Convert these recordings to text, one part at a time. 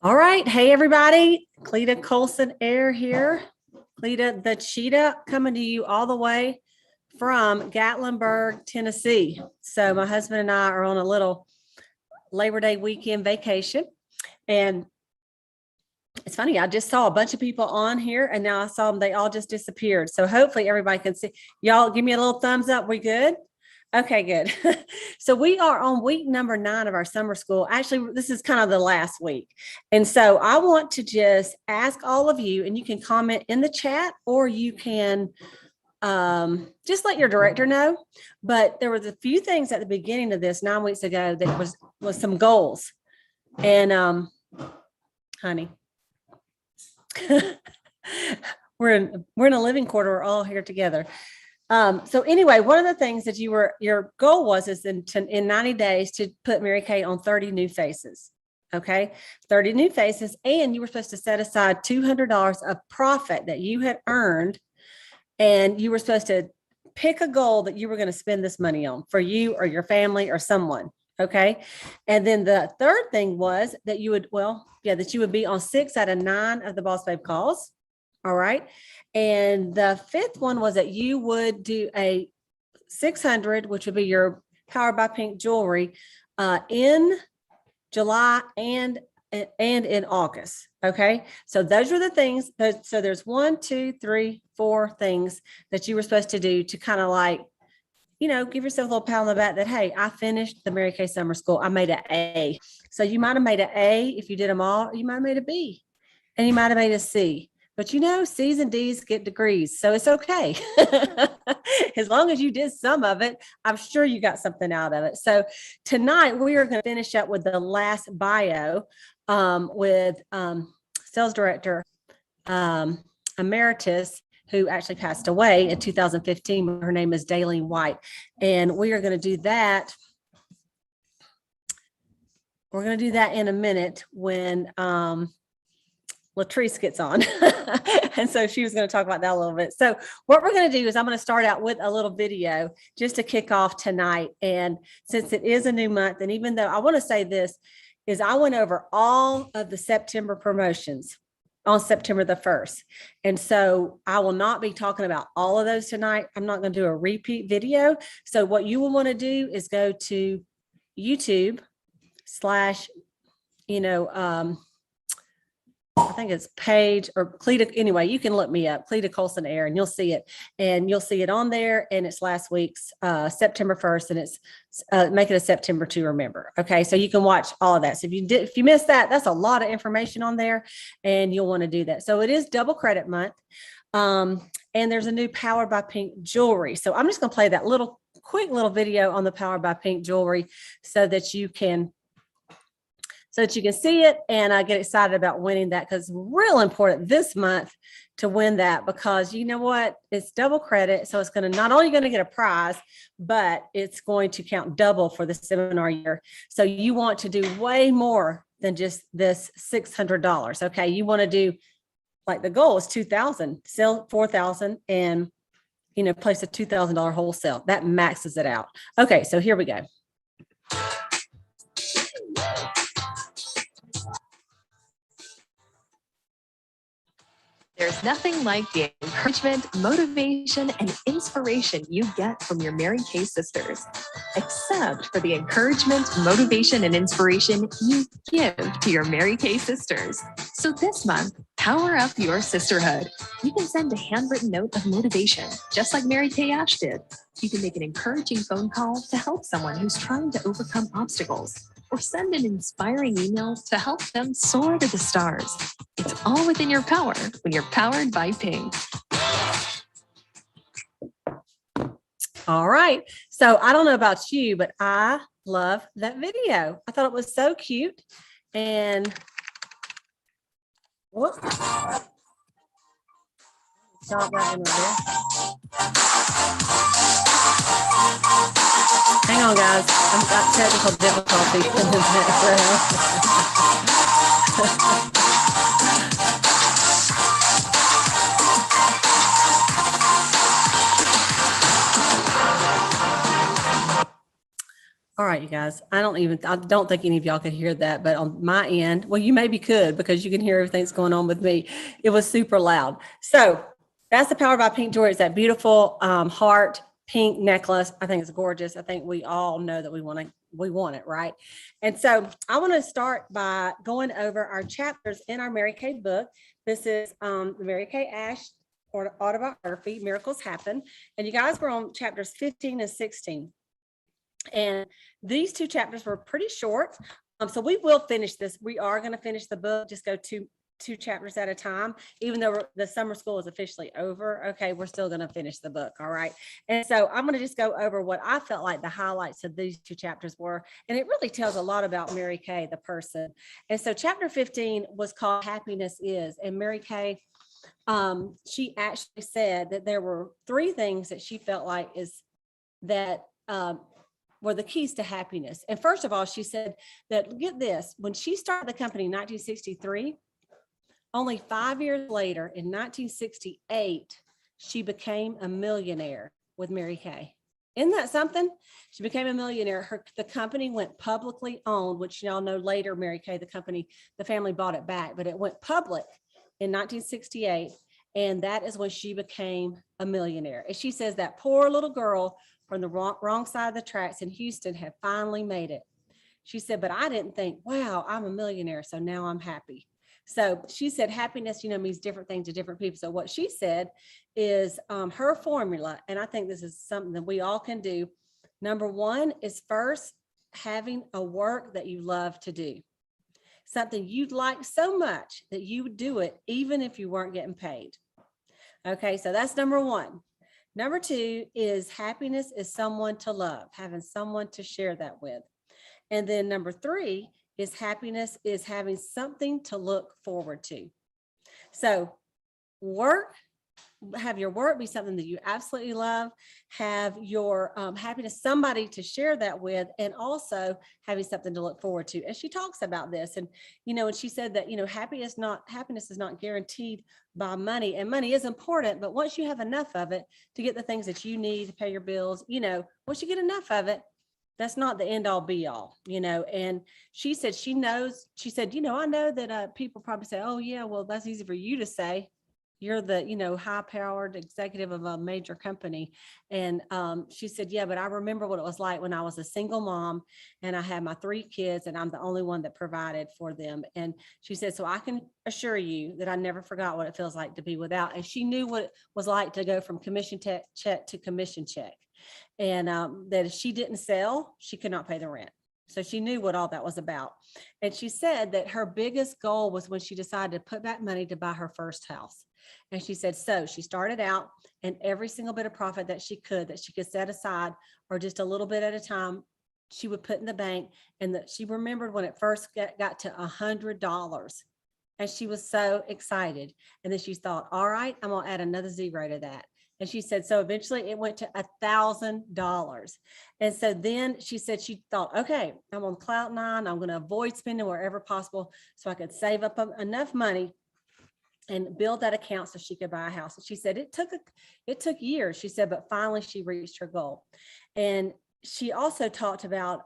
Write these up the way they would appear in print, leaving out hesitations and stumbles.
All right. Hey, everybody. Cleta Colson-Eyre here. Cleta the Cheetah coming to you all the way from Gatlinburg, Tennessee. So my husband and I are on a little Labor Day weekend vacation. And it's funny, I just saw a bunch of people on here and now I saw them, they all just disappeared. So hopefully everybody can see. Y'all give me a little thumbs up. We good? Okay, good. So we are on week number 9 of our summer school. Actually, this is kind of the last week. And so I want to just ask all of you, and you can comment in the chat or you can just let your director know. But there was a few things at the beginning of this 9 weeks ago that was some goals. And honey, we're in a living quarter. We're all here together. So anyway, one of the things that your goal was is in 90 days to put Mary Kay on 30 new faces. Okay. 30 new faces. And you were supposed to set aside $200 of profit that you had earned. And you were supposed to pick a goal that you were going to spend this money on for you or your family or someone. Okay. And then the third thing was that you would be on 6 out of 9 of the Boss Babe calls. All right. And the fifth one was that you would do a 600, which would be your Powered by Pink jewelry in July and in August. Okay. So those were the things. So there's 1, 2, 3, 4 things that you were supposed to do to kind of like, give yourself a little pat on the back that, hey, I finished the Mary Kay Summer School. I made an A. So you might have made an A if you did them all. You might have made a B and you might have made a C. But C's and D's get degrees, so it's okay. As long as you did some of it, I'm sure you got something out of it. So tonight we are going to finish up with the last bio with sales director emeritus, who actually passed away in 2015. Her name is Dalene White. And we are going to do that. We're going to do that in a minute when Latrice gets on. And so she was going to talk about that a little bit. So what we're going to do is I'm going to start out with a little video just to kick off tonight. And since it is a new month, and even though I want to say this, is I went over all of the September promotions on September the 1st. And so I will not be talking about all of those tonight. I'm not going to do a repeat video. So what you will want to do is go to YouTube / I think it's page or Cleta. Anyway, you can look me up, Cleta Colson-Eyre, and you'll see it. And you'll see it on there. And it's last week's September 1st, and it's make it a September to remember. Okay, so you can watch all of that. So if you missed that, that's a lot of information on there, and you'll want to do that. So it is double credit month, and there's a new Powered by Pink jewelry. So I'm just going to play that quick little video on the Powered by Pink jewelry so that you can see it and get excited about winning that, because it's real important this month to win that, because you know what, it's double credit. So it's going to not only going to get a prize, but it's going to count double for the seminar year. So you want to do way more than just this $600. Okay. You want to do, like, the goal is 2,000, sell 4,000 and, place a $2,000 wholesale. That maxes it out. Okay. So here we go. There's nothing like the encouragement, motivation, and inspiration you get from your Mary Kay sisters, except for the encouragement, motivation, and inspiration you give to your Mary Kay sisters. So this month, power up your sisterhood. You can send a handwritten note of motivation, just like Mary Kay Ash did. You can make an encouraging phone call to help someone who's trying to overcome obstacles, or send an inspiring email to help them soar to the stars. It's all within your power when you're powered by Pink. All right. So I don't know about you, but I love that video. I thought it was so cute. And whoops. Stop that in right there. Hang on, guys. I've got technical difficulties in the background. All right, you guys, I don't think any of y'all could hear that, but on my end, well, you maybe could because you can hear everything that's going on with me. It was super loud. So that's the power by pink jewelry. It's that beautiful heart pink necklace. I think it's gorgeous. I think we all know that we want it, right? And so I want to start by going over our chapters in our Mary Kay book. This is the Mary Kay Ash autobiography, Miracles Happen. And you guys were on chapters 15 and 16. And these two chapters were pretty short. So we will finish this. We are going to finish the book, just go two chapters at a time, even though the summer school is officially over. Okay, we're still going to finish the book. All right. And so I'm going to just go over what I felt like the highlights of these two chapters were. And it really tells a lot about Mary Kay, the person. And so chapter 15 was called Happiness Is. And Mary Kay, she actually said that there were three things that she felt like were the keys to happiness. And first of all, she said that, get this, when she started the company in 1963, only 5 years later, in 1968, she became a millionaire with Mary Kay. Isn't that something? She became a millionaire. The company went publicly owned, which y'all know later, Mary Kay, the family bought it back, but it went public in 1968. And that is when she became a millionaire. And she says that poor little girl from the wrong side of the tracks in Houston had finally made it. She said, but I didn't think, wow, I'm a millionaire, so now I'm happy. So she said happiness, means different things to different people. So what she said is her formula, and I think this is something that we all can do. Number one is first having a work that you love to do. Something you'd like so much that you would do it even if you weren't getting paid. Okay, so that's number one. Number two is happiness is someone to love, having someone to share that with. And then number three is happiness is having something to look forward to. So have your work be something that you absolutely love, have your happiness, somebody to share that with, and also having something to look forward to. And she talks about this, and and she said that happiness is not guaranteed by money, and money is important, but once you have enough of it to get the things that you need to pay your bills, once you get enough of it, that's not the end all be all, and she said I know that people probably say, oh yeah, well, that's easy for you to say. You're the, high powered executive of a major company. And she said, yeah, but I remember what it was like when I was a single mom and I had my 3 kids and I'm the only one that provided for them. And she said, so I can assure you that I never forgot what it feels like to be without. And she knew what it was like to go from commission check to commission check. And that if she didn't sell, she could not pay the rent. So she knew what all that was about. And she said that her biggest goal was when she decided to put back money to buy her first house. And she said, so she started out, and every single bit of profit that she could set aside, or just a little bit at a time, she would put in the bank. And that she remembered when it first got to $100, and she was so excited. And then she thought, all right, I'm gonna add another zero to that. And she said, so eventually it went to $1,000. And so then she said, she thought, okay, I'm on cloud 9. I'm going to avoid spending wherever possible so I could save up enough money and build that account so she could buy a house. And she said, it took years, she said, but finally she reached her goal. And she also talked about,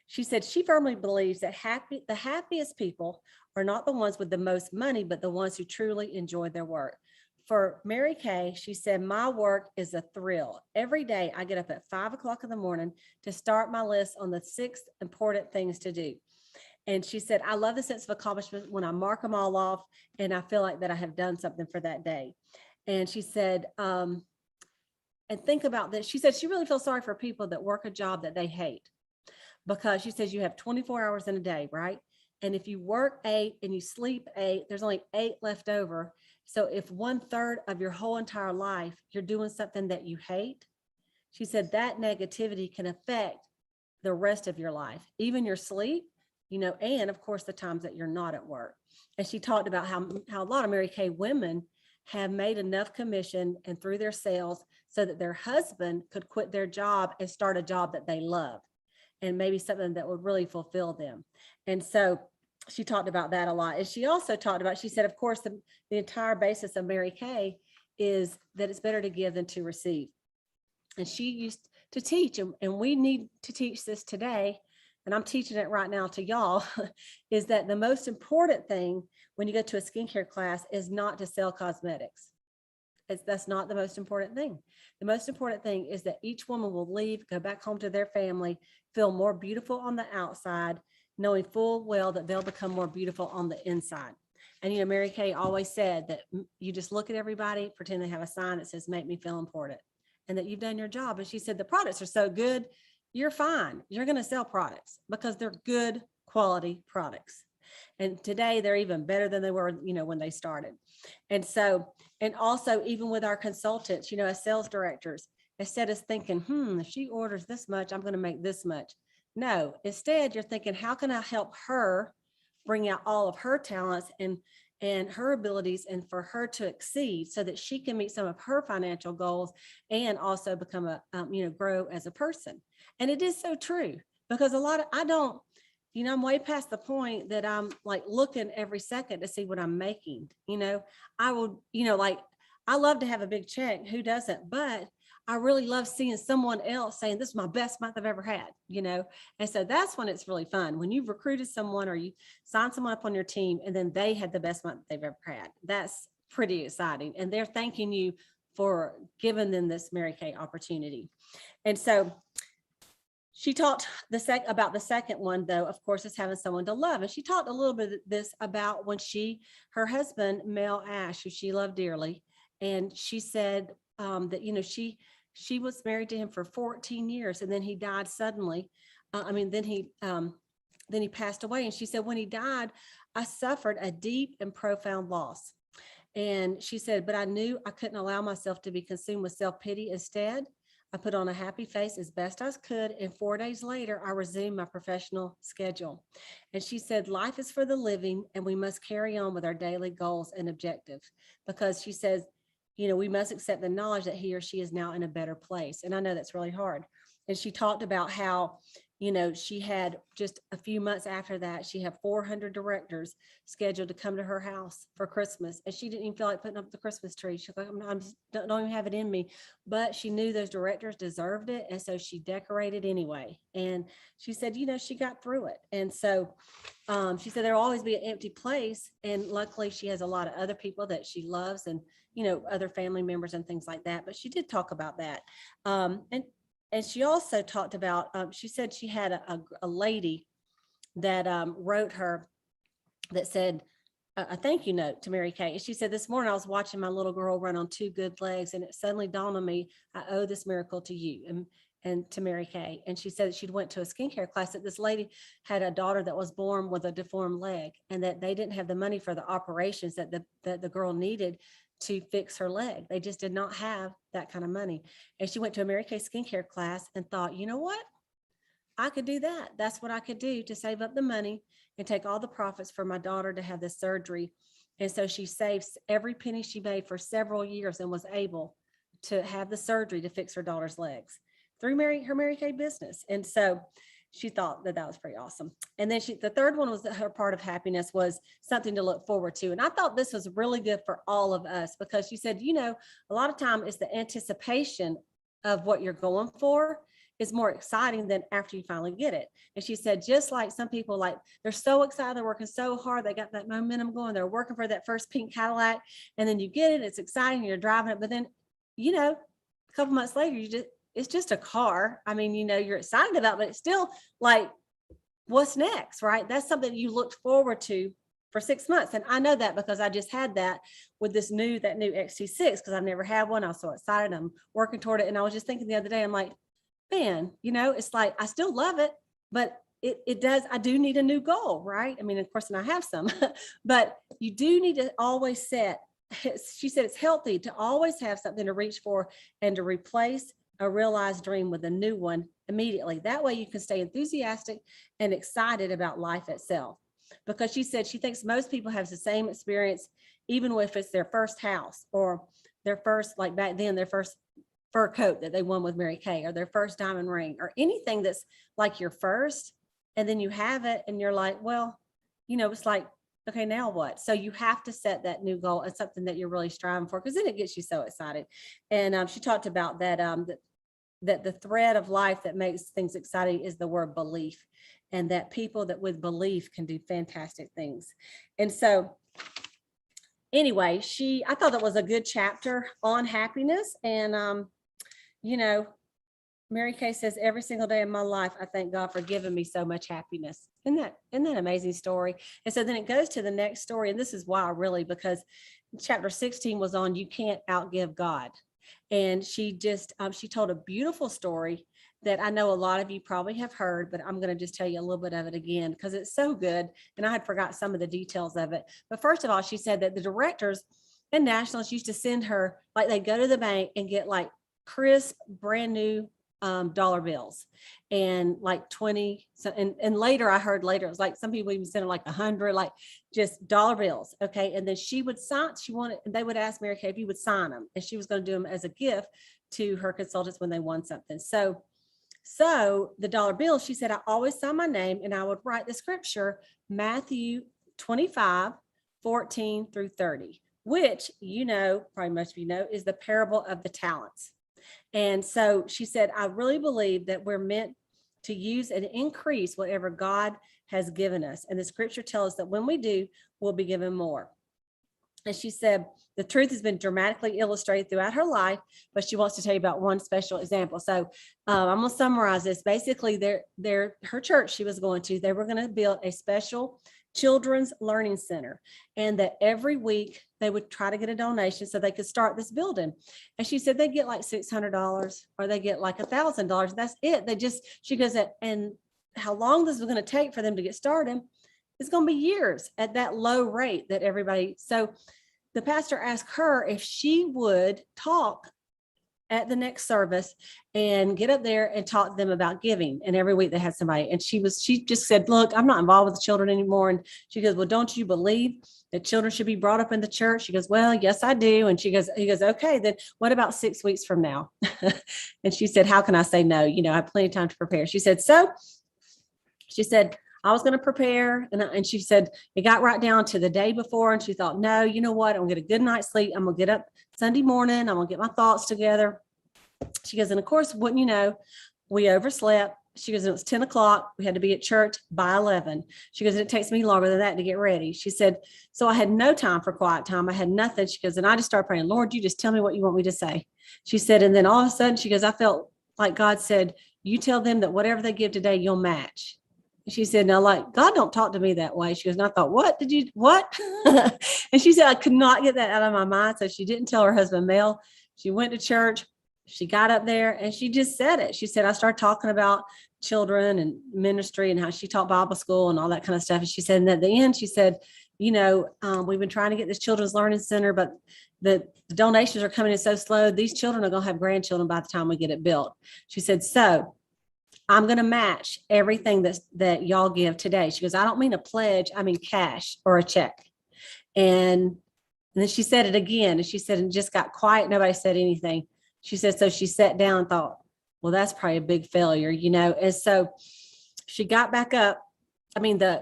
she said she firmly believes that the happiest people are not the ones with the most money, but the ones who truly enjoy their work. For Mary Kay, she said, my work is a thrill. Every day I get up at 5 o'clock in the morning to start my list on the 6 important things to do. And she said, I love the sense of accomplishment when I mark them all off and I feel like that I have done something for that day. And she said, and think about this. She said she really feels sorry for people that work a job that they hate, because she says you have 24 hours in a day, right? And if you work 8 and you sleep 8, there's only 8 left over. So if 1/3 of your whole entire life, you're doing something that you hate, she said that negativity can affect the rest of your life, even your sleep, and of course the times that you're not at work. And she talked about how a lot of Mary Kay women have made enough commission and through their sales so that their husband could quit their job and start a job that they love, and maybe something that would really fulfill them. And so she talked about that a lot. And she also talked about, she said, of course, the entire basis of Mary Kay is that it's better to give than to receive. And she to teach. And we need to teach this today. And I'm teaching it right now to y'all, is that the most important thing when you go to a skincare class is not to sell cosmetics. That's not the most important thing. The most important thing is that each woman will leave, go back home to their family, feel more beautiful on the outside, knowing full well that they'll become more beautiful on the inside. And, you know, Mary Kay always said that you just look at everybody, pretend they have a sign that says, make me feel important, and that you've done your job. And she said, the products are so good, you're fine. You're going to sell products because they're good quality products. And today they're even better than they were, you know, when they started. And so, and also even with our consultants, you know, as sales directors, instead of thinking, if she orders this much, I'm going to make this much. No, instead you're thinking, how can I help her bring out all of her talents and her abilities, and for her to exceed so that she can meet some of her financial goals and also become a, grow as a person. And it is so true, because I'm way past the point that I'm like looking every second to see what I'm making. You know, I will, I love to have a big check. Who doesn't? But I really love seeing someone else saying, this is my best month I've ever had, you know? And so that's when it's really fun. When you've recruited someone or you sign someone up on your team and then they had the best month they've ever had. That's pretty exciting. And they're thanking you for giving them this Mary Kay opportunity. And so she talked about the second one, though, of course, is having someone to love. And she talked a little bit of this about when her husband, Mel Ash, who she loved dearly. And she said that, you know, she was married to him for 14 years and then he died suddenly. Then he passed away. And she said, when he died, I suffered a deep and profound loss. And she said, but I knew I couldn't allow myself to be consumed with self-pity. Instead, I put on a happy face as best I could. And 4 days later, I resumed my professional schedule. And she said, life is for the living and we must carry on with our daily goals and objectives, because she says, you know, we must accept the knowledge that he or she is now in a better place. And I know that's really hard. And she talked about how, you know, she had just a few months after that, she had 400 directors scheduled to come to her house for Christmas. And she didn't even feel like putting up the Christmas tree. She's like, I don't even have it in me. But she knew those directors deserved it. And so she decorated anyway. And she said, you know, she got through it. And so she said there'll always be an empty place. And luckily she has a lot of other people that she loves and, you know, other family members and things like that. But she did talk about that. And she also talked about, she said she had a lady that wrote her that said a thank you note to Mary Kay. And she said, this morning I was watching my little girl run on 2 good legs and it suddenly dawned on me, I owe this miracle to you and to Mary Kay. And she said she'd went to a skincare class that this lady had a daughter that was born with a deformed leg and that they didn't have the money for the operations that the girl needed to fix her leg. They just did not have that kind of money. And she went to a Mary Kay skincare class and thought, you know what? I could do that. That's what I could do to save up the money and take all the profits for my daughter to have this surgery. And so she saved every penny she made for several years and was able to have the surgery to fix her daughter's legs through her Mary Kay business. And so she thought that was pretty awesome. And then the third one was that her part of happiness was something to look forward to. And I thought this was really good for all of us, because she said, you know, a lot of time it's the anticipation of what you're going for is more exciting than after you finally get it. And she said, just like some people, like they're so excited, they're working so hard, they got that momentum going, they're working for that first pink Cadillac, and then you get it, it's exciting, you're driving it, but then, you know, a couple months later, it's just a car. I mean, you know, you're excited about, but it's still like, what's next, right? That's something you looked forward to for 6 months. And I know that because I just had that with that new XT6, because I've never had one. I was so excited. I'm working toward it. And I was just thinking the other day, I'm like, man, you know, it's like, I still love it, but I do need a new goal, right? I mean, of course, and I have some, but you do need to always set, she said, it's healthy to always have something to reach for and to replace a realized dream with a new one immediately. That way you can stay enthusiastic and excited about life itself. Because she said she thinks most people have the same experience, even if it's their first house or their first, like back then, their first fur coat that they won with Mary Kay, or their first diamond ring, or anything that's like your first, and then you have it and you're like, well, you know, it's like, okay, now what? So you have to set that new goal as something that you're really striving for, because then it gets you so excited. And she talked about that, that the thread of life that makes things exciting is the word belief, and that people that with belief can do fantastic things. And so anyway, I thought that was a good chapter on happiness. And, you know, Mary Kay says, every single day of my life, I thank God for giving me so much happiness. Isn't that an amazing story? And so then it goes to the next story. And this is why, really, because chapter 16 was on, you can't outgive God. And she just, she told a beautiful story that I know a lot of you probably have heard, but I'm going to just tell you a little bit of it again, because it's so good. And I had forgot some of the details of it. But first of all, she said that the directors and nationals used to send her, like, they'd go to the bank and get like crisp, brand new dollar bills, and like 20. So, and later I heard later, it was like some people even sent her like 100, like just dollar bills. Okay. And then she would sign, they would ask Mary Kay if you would sign them, and she was going to do them as a gift to her consultants when they won something. So the dollar bill, she said, I always sign my name, and I would write the scripture, Matthew 25:14-30, which, probably most of you know, is the parable of the talents. And so she said, I really believe that we're meant to use and increase whatever God has given us. And the scripture tells us that when we do, we'll be given more. And she said, the truth has been dramatically illustrated throughout her life, but she wants to tell you about one special example. So I'm going to summarize this. Basically, her church she was going to, they were going to build a special children's learning center, and that every week they would try to get a donation so they could start this building. And she said they get like $600 or they get like $1,000. That's it. She goes, and how long this was going to take for them to get started, it's going to be years at that low rate that everybody. So the pastor asked her if she would talk at the next service and get up there and talk to them about giving. And every week they had somebody, and she just said, look, I'm not involved with the children anymore. And she goes, well, don't you believe that children should be brought up in the church? She goes, well, yes, I do. And he goes, okay, then what about 6 weeks from now? And she said, how can I say no? I have plenty of time to prepare. She said, I was going to prepare. And she said, it got right down to the day before. And she thought, no, you know what? I'm going to get a good night's sleep. I'm going to get up Sunday morning. I'm going to get my thoughts together. She goes, and of course, wouldn't you know, we overslept. She goes, and it was 10 o'clock. We had to be at church by 11. She goes, and it takes me longer than that to get ready. She said, so I had no time for quiet time. I had nothing. She goes, and I just started praying, Lord, you just tell me what you want me to say. She said, and then all of a sudden, she goes, I felt like God said, you tell them that whatever they give today, you'll match. She said, no, like, God don't talk to me that way. She goes, and I thought, what? And she said, I could not get that out of my mind. So she didn't tell her husband, Mel. She went to church. She got up there and she just said it. She said, I started talking about children and ministry and how she taught Bible school and all that kind of stuff. And she said, and at the end, she said, we've been trying to get this children's learning center, but the donations are coming in so slow. These children are going to have grandchildren by the time we get it built. She said, so I'm going to match everything that y'all give today. She goes, I don't mean a pledge. I mean cash or a check. And then she said it again. And she said, and just got quiet. Nobody said anything. She said, so she sat down and thought, well, that's probably a big failure, And so she got back up.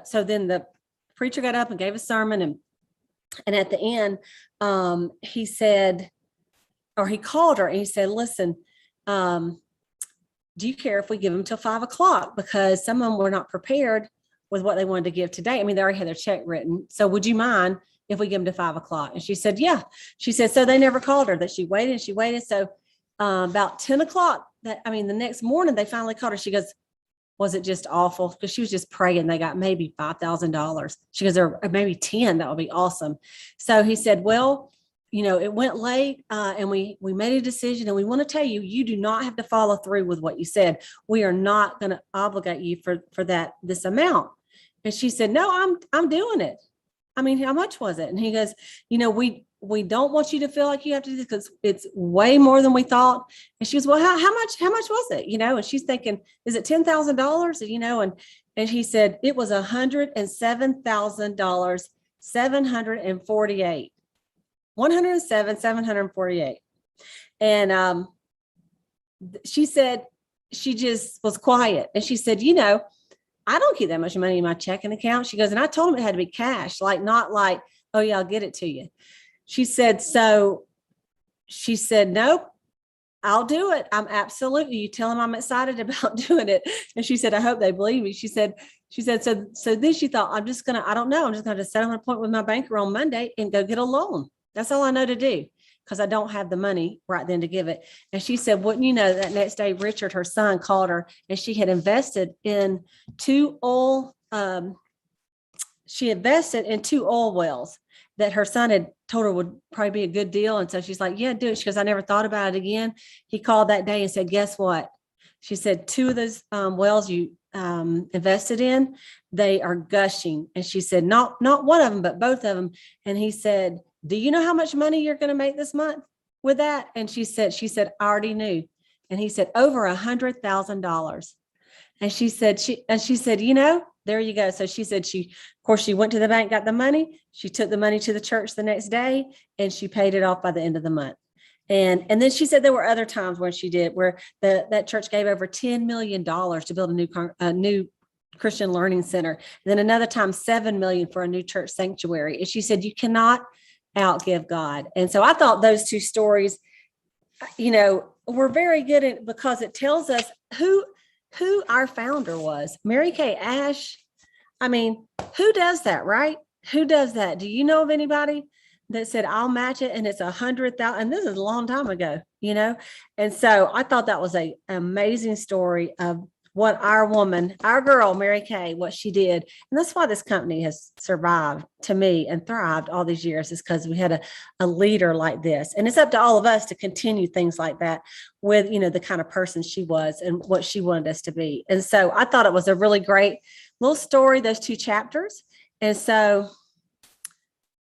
So then the preacher got up and gave a sermon. And at the end, he said, or he called her and he said, listen, do you care if we give them till 5 o'clock? Because some of them were not prepared with what they wanted to give today. They already had their check written. So would you mind if we give them to 5 o'clock? And she said, yeah. She said, so they never called her, that she waited. So about 10 o'clock, the next morning, they finally called her. She goes, was it just awful? Because she was just praying. They got maybe $5,000. She goes, or maybe 10. That would be awesome. So he said, well, it went late and we made a decision, and we want to tell you, you do not have to follow through with what you said. We are not going to obligate you for this amount. And she said, no, I'm doing it. How much was it? And he goes, we don't want you to feel like you have to do this because it's way more than we thought. And she goes, well, how much was it? And she's thinking, is it $10,000? And he said, it was $107,000, 748. 107,748. And she said, she just was quiet. And she said, I don't keep that much money in my checking account. She goes, and I told him it had to be cash, not like, oh yeah, I'll get it to you. She said, nope. I'll do it. I'm absolutely, you tell them I'm excited about doing it. And she said, I hope they believe me. She said, so then she thought, I don't know. I'm just going to set up an appointment with my banker on Monday and go get a loan. That's all I know to do, because I don't have the money right then to give it. And she said, wouldn't you know, that next day, Richard, her son, called her, and she had invested in two oil wells that her son had told her would probably be a good deal. And so she's like, yeah, do it. She goes, I never thought about it again. He called that day and said, guess what? She said, two of those wells you invested in, they are gushing. And she said, not one of them, but both of them. And he said, do you know how much money you're going to make this month with that? And she said, I already knew. And he said, over $100,000. And she said, you know, there you go. So she said, of course, she went to the bank, got the money. She took the money to the church the next day, and she paid it off by the end of the month. And then she said there were other times when she did, where that church gave over $10 million to build a new Christian learning center. And then another time, $7 million for a new church sanctuary. And she said, you cannot outgive God. And so I thought those two stories, you know, were very good because it tells us who our founder was. Mary Kay Ash. I mean, who does that, right? Who does that? Do you know of anybody that said, I'll match it, and it's 100,000? And this is a long time ago, you know? And so I thought that was an amazing story of what our girl, Mary Kay, what she did. And that's why this company has survived, to me, and thrived all these years, is because we had a leader like this. And it's up to all of us to continue things like that with, you know, the kind of person she was and what she wanted us to be. And so I thought it was a really great little story, those two chapters. And so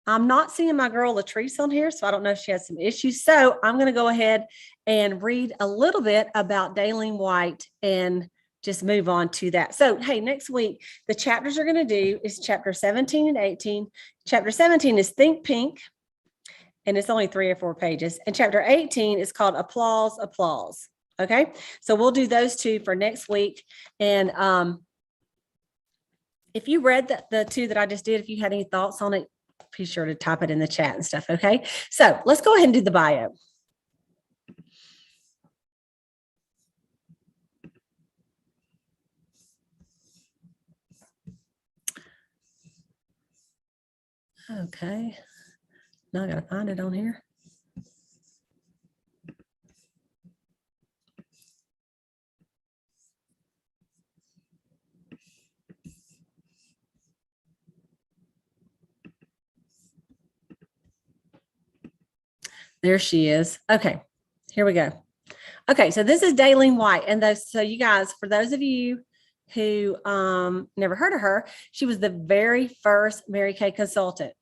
I'm not seeing my girl Latrice on here, so I don't know if she has some issues. So I'm going to go ahead and read a little bit about Dalene White and just move on to that. So, hey, next week, the chapters we're going to do is chapter 17 and 18. Chapter 17 is Think Pink, and it's only 3 or 4 pages. And chapter 18 is called Applause, Applause. Okay, so we'll do those two for next week. And if you read the two that I just did, if you had any thoughts on it, be sure to type it in the chat and stuff. Okay, so let's go ahead and do the bio. Okay, now I got to find it on here. There she is. Okay, here we go. Okay, so this is Dalene White. And so you guys, for those of you who never heard of her, she was the very first Mary Kay consultant.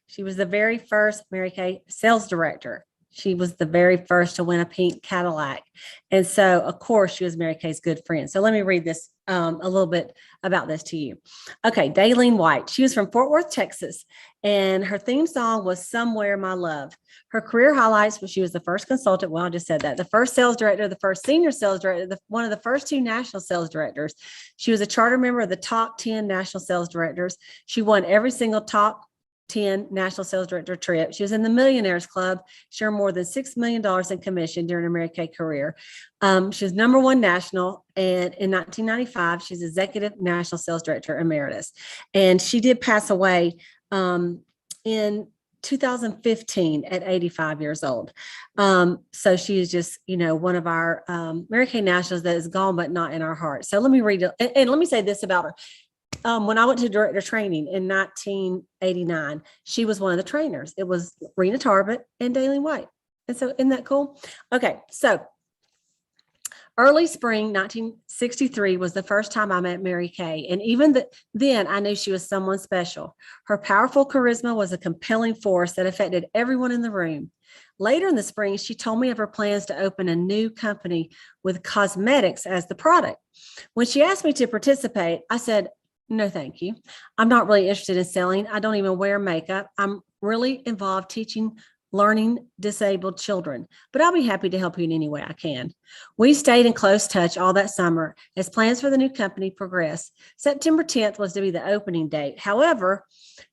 She was the very first Mary Kay sales director. She was the very first to win a pink Cadillac. And so, of course, she was Mary Kay's good friend. So let me read this a little bit about this to you. Okay, Dalene White. She was from Fort Worth, Texas, and her theme song was Somewhere My Love. Her career highlights was she was the first consultant. Well, I just said that. The first sales director, the first senior sales director, one of the first 2 national sales directors. She was a charter member of the top 10 national sales directors. She won every single top 10 national sales director trip. She was in the Millionaires Club. She earned more than $6 million in commission during her Mary Kay career. She was #1 national. And in 1995, she's executive national sales director emeritus. And she did pass away in 2015 at 85 years old. So she is just, you know, one of our Mary Kay nationals that is gone, but not in our heart. So let me read it. And let me say this about her. When I went to director training in 1989, she was one of the trainers. It was Rena Tarbett and Dalene White. And so isn't that cool? Okay, so early spring 1963 was the first time I met Mary Kay. And even then, I knew she was someone special. Her powerful charisma was a compelling force that affected everyone in the room. Later in the spring, she told me of her plans to open a new company with cosmetics as the product. When she asked me to participate, I said, no, thank you. I'm not really interested in selling. I don't even wear makeup. I'm really involved teaching learning disabled children, but I'll be happy to help you in any way I can. We stayed in close touch all that summer as plans for the new company progressed. September 10th was to be the opening date. However,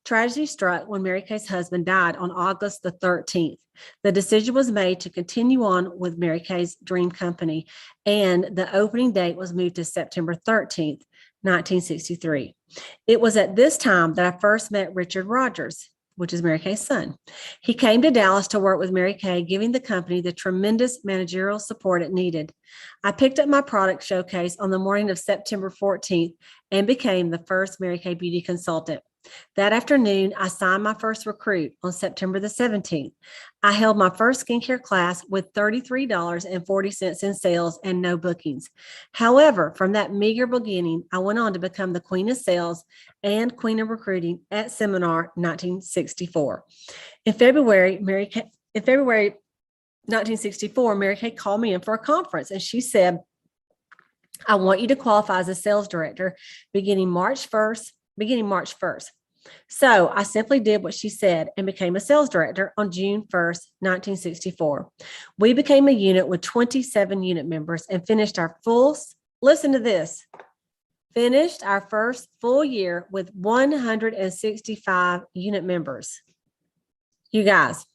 tragedy struck when Mary Kay's husband died on August the 13th. The decision was made to continue on with Mary Kay's dream company, and the opening date was moved to September 13th, 1963. It was at this time that I first met Richard Rogers, which is Mary Kay's son. He came to Dallas to work with Mary Kay, giving the company the tremendous managerial support it needed. I picked up my product showcase on the morning of September 14th and became the first Mary Kay beauty consultant. That afternoon, I signed my first recruit on September the 17th. I held my first skincare class with $33.40 in sales and no bookings. However, from that meager beginning, I went on to become the queen of sales and queen of recruiting at Seminar 1964. In February 1964, Mary Kay called me in for a conference, and she said, I want you to qualify as a sales director beginning March 1st. So I simply did what she said and became a sales director on June 1st, 1964. We became a unit with 27 unit members and finished our first full year with 165 unit members. You guys,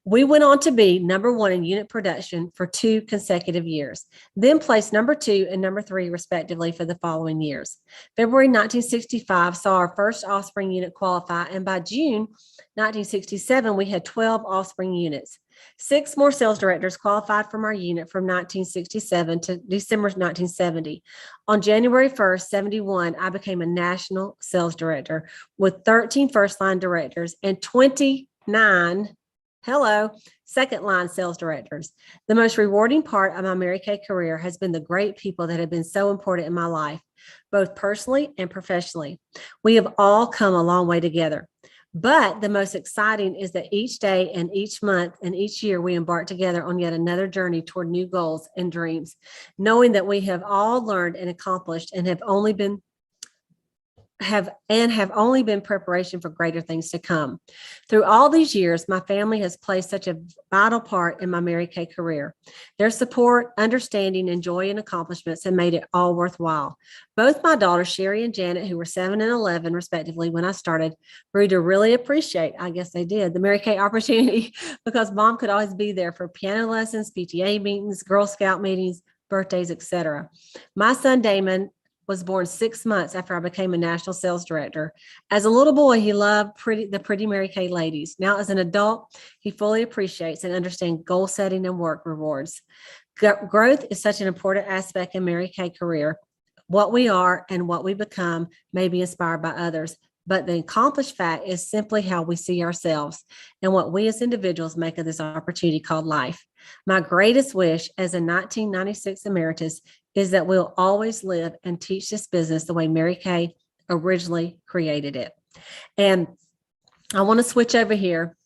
we went on to be number one in unit production for 2 consecutive years, then placed number 2 and number 3 respectively for the following years. February 1965 saw our first offspring unit qualify, and by June 1967, we had 12 offspring units. 6 more sales directors qualified from our unit from 1967 to December 1970. On January 1st, 71, I became a national sales director with 13 first-line directors and 29 second line sales directors. The most rewarding part of my Mary Kay career has been the great people that have been so important in my life, both personally and professionally. We have all come a long way together. But the most exciting is that each day and each month and each year we embark together on yet another journey toward new goals and dreams, knowing that we have all learned and accomplished and have only been preparation for greater things to come. Through all these years, my family has played such a vital part in my Mary Kay career. Their support, understanding, and joy and accomplishments have made it all worthwhile. Both my daughters, Sherry and Janet, who were 7 and 11 respectively when I started, grew to really appreciate, I guess they did, the Mary Kay opportunity because mom could always be there for piano lessons, PTA meetings, Girl Scout meetings, birthdays, etc. My son, Damon, was born 6 months after I became a national sales director. As a little boy, he loved the pretty Mary Kay ladies. Now, as an adult, he fully appreciates and understands goal setting and work rewards. Growth is such an important aspect in Mary Kay career. What we are and what we become may be inspired by others, but the accomplished fact is simply how we see ourselves and what we as individuals make of this opportunity called life. My greatest wish as a 1996 emeritus is that we'll always live and teach this business the way Mary Kay originally created it. And I want to switch over here,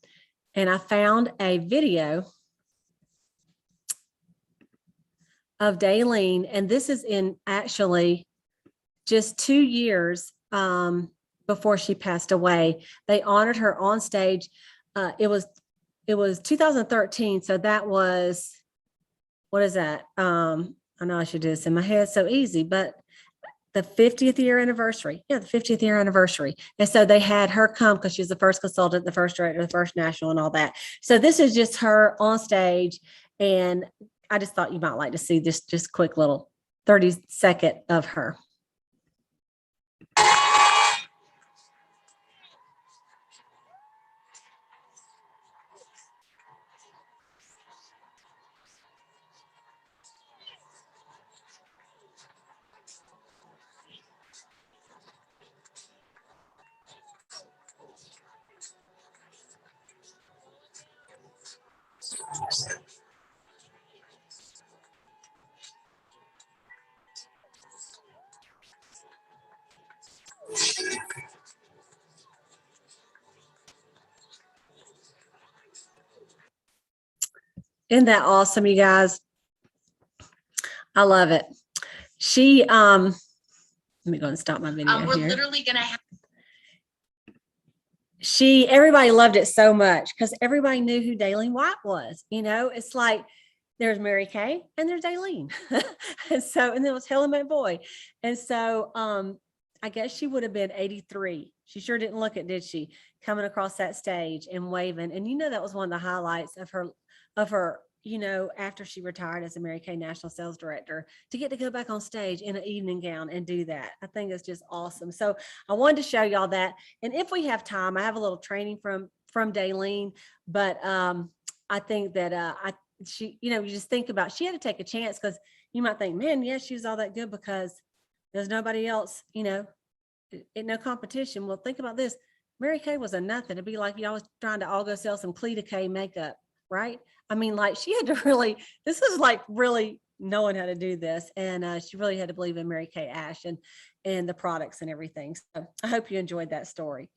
and I found a video of Dalene, and this is in actually just 2 years before she passed away. They honored her on stage. It was 2013, so that was, what is that? I know I should do this in my head so easy, but the 50th year anniversary. Yeah, the 50th year anniversary. And so they had her come because she was the first consultant, the first director, the first national, and all that. So this is just her on stage. And I just thought you might like to see this just quick little 30-second of her. Isn't that awesome, you guys? I love it. She, let me go and stop my video we're here. literally going to have. everybody loved it so much because everybody knew who Dalene White was. It's like there's Mary Kay and there's Dalene. And then it was Helen McBoy. And so I guess she would have been 83. She sure didn't look it, did she? Coming across that stage and waving. And that was one of the highlights of her, after she retired as a Mary Kay National Sales Director, to get to go back on stage in an evening gown and do that. I think it's just awesome. So I wanted to show y'all that. And if we have time, I have a little training from Dalene, but I think that you just think about, she had to take a chance, because you might think, man, yeah, she was all that good because there's nobody else, in no competition. Well, think about this. Mary Kay was a nothing. It'd be like y'all was trying to all go sell some Cleta K makeup, right? I mean, like, she had to this is like really knowing how to do this. And she really had to believe in Mary Kay Ash and the products and everything. So I hope you enjoyed that story.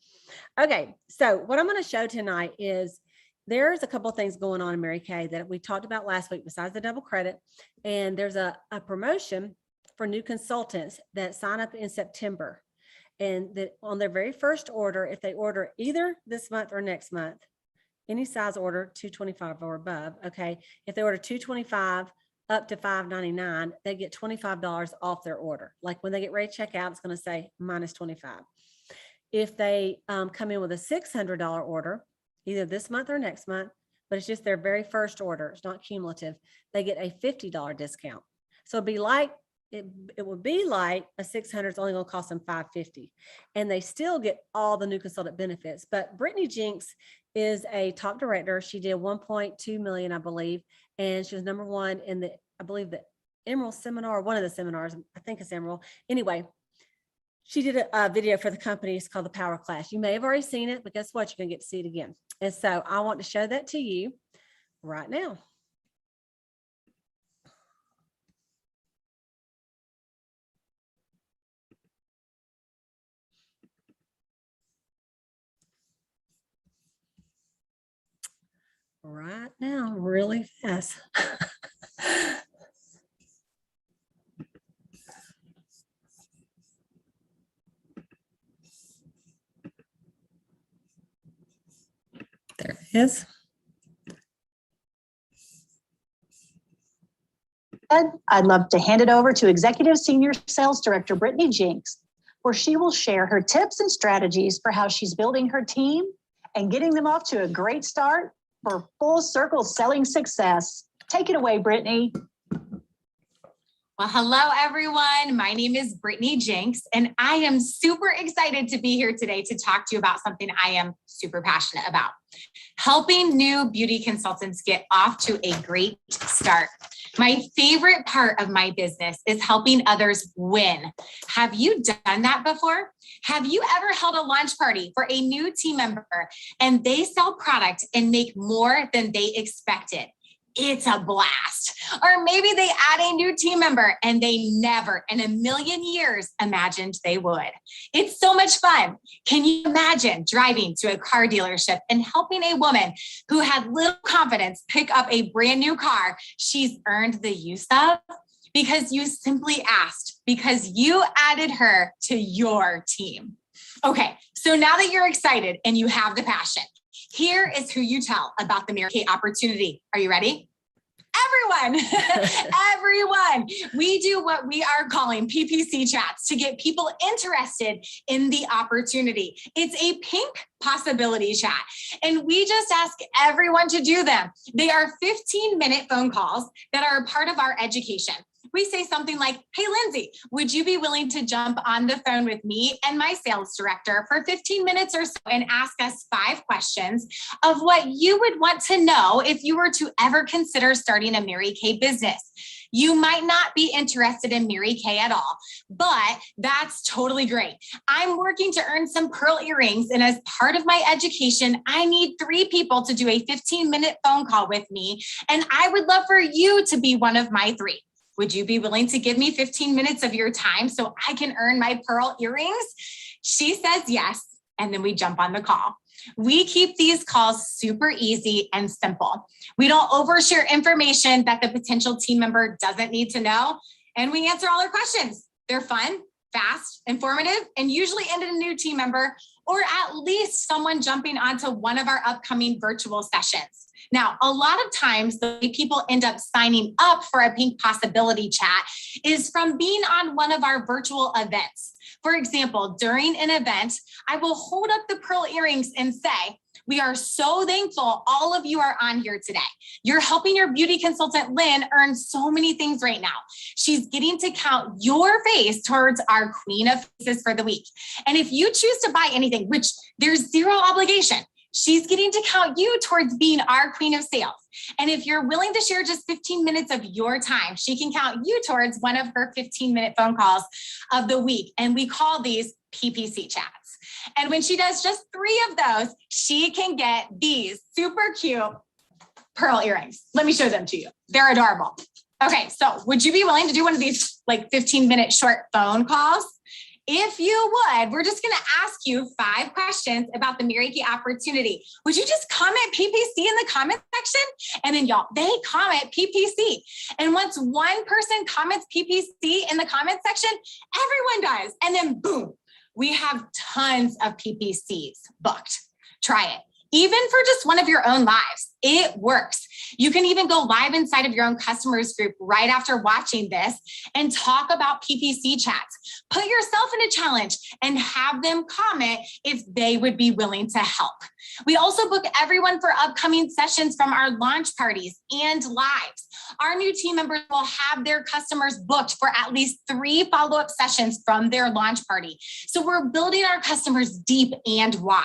Okay. So what I'm going to show tonight is there's a couple of things going on in Mary Kay that we talked about last week besides the double credit. And there's a promotion for new consultants that sign up in September. And that on their very first order, if they order either this month or next month, any size order, $225 or above, okay? If they order $225 up to $599, they get $25 off their order. Like when they get ready to check out, it's going to say minus 25. If they come in with a $600 order, either this month or next month, but it's just their very first order, it's not cumulative, they get a $50 discount. So it'd be like, it would be like a 600 is only going to cost them $550, and they still get all the new consultant benefits. But Brittani Jinks is a top director. She did 1.2 million, I believe, and she was number one in I believe the Emerald seminar, one of the seminars. I think it's Emerald. Anyway, she did a video for the company. It's called the Power Class. You may have already seen it, but guess what? You're going to get to see it again. And so I want to show that to you right now. Right now, really fast. There it is. I'd love to hand it over to Executive Senior Sales Director Brittani Jinks, where she will share her tips and strategies for how she's building her team and getting them off to a great start for full circle selling success. Take it away, Brittani. Well, hello, everyone. My name is Brittani Jinks, and I am super excited to be here today to talk to you about something I am super passionate about: helping new beauty consultants get off to a great start. My favorite part of my business is helping others win. Have you done that before? Have you ever held a launch party for a new team member and they sell product and make more than they expected? It's a blast. Or maybe they add a new team member and they never in a million years imagined they would. It's so much fun. Can you imagine driving to a car dealership and helping a woman who had little confidence pick up a brand new car she's earned the use of? Because you simply asked, because you added her to your team. Okay, so now that you're excited and you have the passion, here is who you tell about the Mary Kay opportunity. Are you ready? Everyone, everyone. We do what we are calling PPC chats to get people interested in the opportunity. It's a pink possibility chat, and we just ask everyone to do them. They are 15-minute phone calls that are a part of our education. We say something like, hey, Lindsay, would you be willing to jump on the phone with me and my sales director for 15 minutes or so and ask us 5 questions of what you would want to know if you were to ever consider starting a Mary Kay business? You might not be interested in Mary Kay at all, but that's totally great. I'm working to earn some pearl earrings, and as part of my education, I need 3 people to do a 15-minute phone call with me, and I would love for you to be one of my 3. Would you be willing to give me 15 minutes of your time so I can earn my pearl earrings? She says yes, and then we jump on the call. We keep these calls super easy and simple. We don't overshare information that the potential team member doesn't need to know, and we answer all their questions. They're fun, fast, informative, and usually end in a new team member, or at least someone jumping onto one of our upcoming virtual sessions. Now, a lot of times the way people end up signing up for a Pink Possibility chat is from being on one of our virtual events. For example, during an event, I will hold up the pearl earrings and say, we are so thankful all of you are on here today. You're helping your beauty consultant, Lynn, earn so many things right now. She's getting to count your face towards our Queen of Faces for the week. And if you choose to buy anything, which there's zero obligation, she's getting to count you towards being our Queen of Sales. And if you're willing to share just 15 minutes of your time, she can count you towards one of her 15-minute phone calls of the week. And we call these PPC chats. And when she does just 3 of those, she can get these super cute pearl earrings. Let me show them to you. They're adorable. Okay, so would you be willing to do one of these like 15-minute short phone calls? If you would, we're just going to ask you 5 questions about the Mary Kay opportunity. Would you just comment PPC in the comment section? And then y'all, they comment PPC. And once one person comments PPC in the comment section, everyone does. And then boom, we have tons of PPCs booked. Try it. Even for just one of your own lives, it works. You can even go live inside of your own customers group right after watching this and talk about PPC chats. Put yourself in a challenge and have them comment if they would be willing to help. We also book everyone for upcoming sessions from our launch parties and lives. Our new team members will have their customers booked for at least 3 follow-up sessions from their launch party. So we're building our customers deep and wide.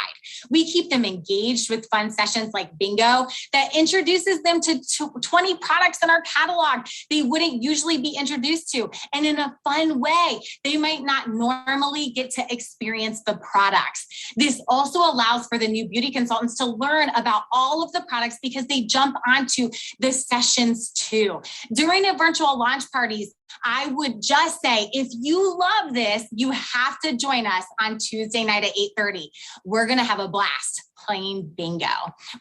We keep them engaged with fun sessions like bingo that introduces them to 20 products in our catalog they wouldn't usually be introduced to. And in a fun way, they might not normally get to experience the products. This also allows for the new beauty consultants to learn about all of the products because they jump onto the sessions too. During a virtual launch parties, I would just say, if you love this, you have to join us on Tuesday night at 8:30. We're going to have a blast playing bingo.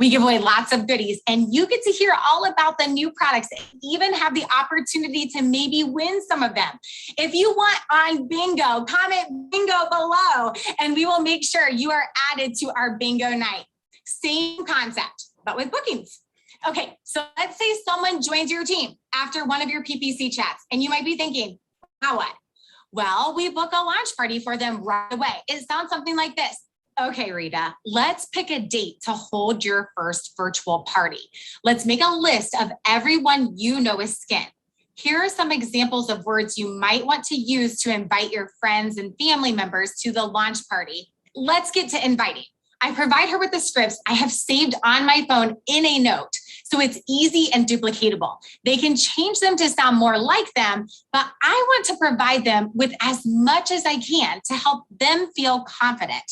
We give away lots of goodies and you get to hear all about the new products and even have the opportunity to maybe win some of them. If you want on bingo, comment bingo below and we will make sure you are added to our bingo night. Same concept, but with bookings. Okay, so let's say someone joins your team after one of your PPC chats, and you might be thinking, now what? Well, we book a launch party for them right away. It sounds something like this. Okay, Rita, let's pick a date to hold your first virtual party. Let's make a list of everyone you know is skin. Here are some examples of words you might want to use to invite your friends and family members to the launch party. Let's get to inviting. I provide her with the scripts I have saved on my phone in a note, so it's easy and duplicatable. They can change them to sound more like them, but I want to provide them with as much as I can to help them feel confident.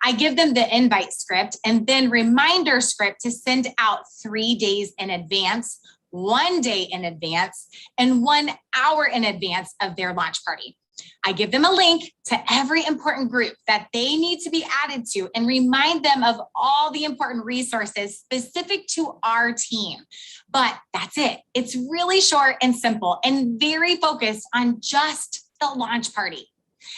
I give them the invite script and then reminder script to send out 3 days in advance, 1 day in advance, and 1 hour in advance of their launch party. I give them a link to every important group that they need to be added to and remind them of all the important resources specific to our team. But that's it. It's really short and simple and very focused on just the launch party.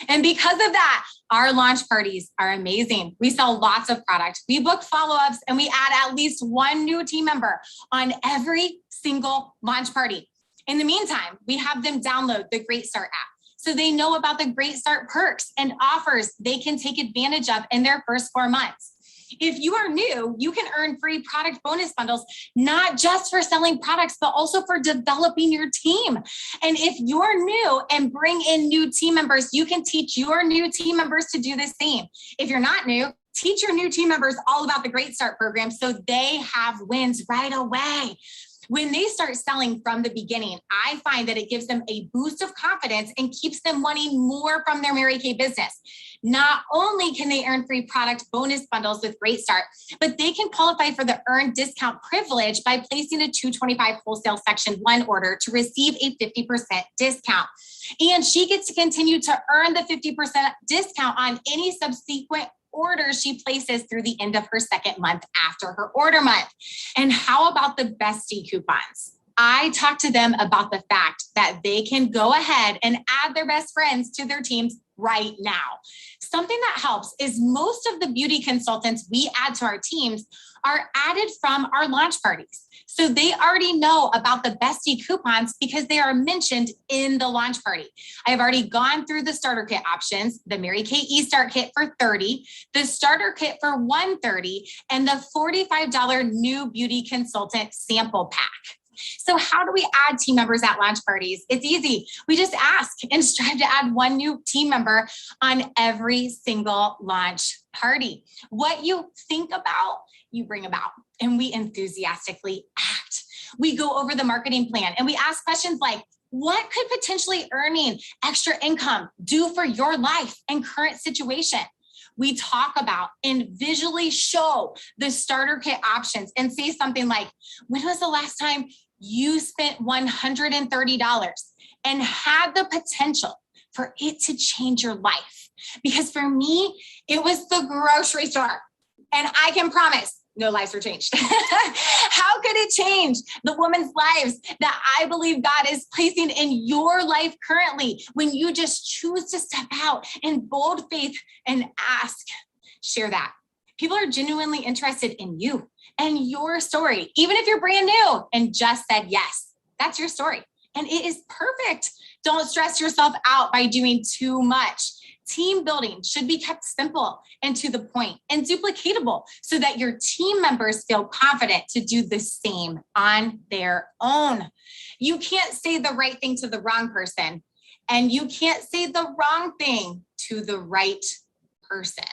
And because of that, our launch parties are amazing. We sell lots of product. We book follow-ups and we add at least 1 new team member on every single launch party. In the meantime, we have them download the Great Start app, so they know about the Great Start perks and offers they can take advantage of in their first 4 months. If you are new, you can earn free product bonus bundles, not just for selling products, but also for developing your team. And if you're new and bring in new team members, you can teach your new team members to do the same. If you're not new, teach your new team members all about the Great Start program so they have wins right away. When they start selling from the beginning, I find that it gives them a boost of confidence and keeps them wanting more from their Mary Kay business. Not only can they earn free product bonus bundles with Great Start, but they can qualify for the earned discount privilege by placing a 225 wholesale section 1 order to receive a 50% discount. And she gets to continue to earn the 50% discount on any subsequent orders she places through the end of her 2nd month after her order month. And how about the bestie coupons? I talk to them about the fact that they can go ahead and add their best friends to their teams right now. Something that helps is most of the beauty consultants we add to our teams are added from our launch parties. So they already know about the bestie coupons because they are mentioned in the launch party. I have already gone through the starter kit options, the Mary Kay eStart kit for $30, the starter kit for $130, and the $45 new beauty consultant sample pack. So how do we add team members at launch parties? It's easy. We just ask and strive to add one new team member on every single launch party. What you think about, you bring about, and we enthusiastically act. We go over the marketing plan and we ask questions like, what could potentially earning extra income do for your life and current situation? We talk about and visually show the starter kit options and say something like, when was the last time you spent $130 and had the potential for it to change your life? Because for me, it was the grocery store. And I can promise no lives were changed. How could it change the women's lives that I believe God is placing in your life currently when you just choose to step out in bold faith and ask? Share that. People are genuinely interested in you and your story, even if you're brand new and just said yes. That's your story. And it is perfect. Don't stress yourself out by doing too much. Team building should be kept simple and to the point and duplicatable so that your team members feel confident to do the same on their own. You can't say the right thing to the wrong person, and you can't say the wrong thing to the right person.